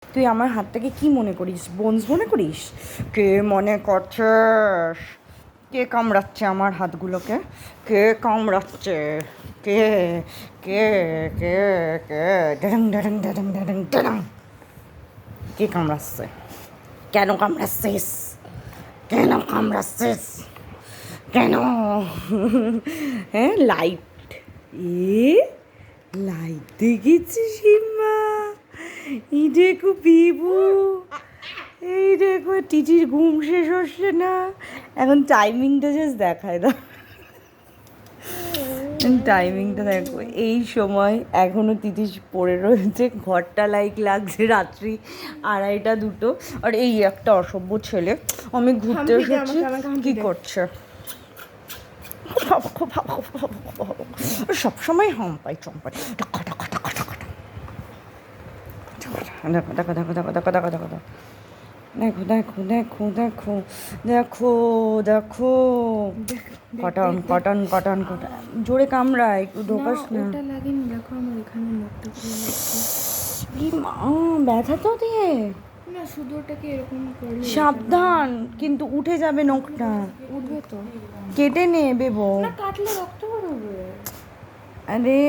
তুই আমার হাতটাকে কি মনে করিস? বোনস মনে করিস? কে মনে করছিস? কে কামড়াচ্ছে আমার হাতগুলোকে? কে কামড়াচ্ছে? কে কে কে কে ড্যাং ড্যাং ড্যাং ড্যাং ড্যাং। কে কামড়াচ্ছে? কেন কামড়াচ্ছিস? কেন কামড়াচ্ছিস? কেন? হ্যাঁ, লাইট। এ লাইট দেখেছি সীমা। এই দেখো বিবু, এই দেখো টিটির ঘুম শেষ হচ্ছে না। এখন টাইমিংটা জাস্ট দেখায় দাও, টাইমিংটা দেখো। এই সময় এখনো তিথি পড়ে রয়েছে, ঘরটা লাগছে রাত্রি 2:30 2। আর এই একটা অসভ্য ছেলে, আমি ঘুরতে এসেছি, কি করছে? সবসময় হাম্পাই চম্পাই। দেখো দেখো দেখো দেখো দেখো দেখো দেখো দেখো দেখো দেখো দেখো দেখো দেখো দেখো দেখো দেখো কটন কটন কটন কটন জোরে কামড়ায়, একটু ঢোকাস না। ওটা লাগেনি, দেখো আমার এখানে মুখটা পুরো লাগছে। মা, ব্যথা তো দিয়ে না, শুধু ওটাকে এরকম করলে সাবধান, কিন্তু উঠে যাবে নখটা। উঠবে তো। কেটে নেবে বউ। না, কাটলে রক্ত বেরোবে। আরে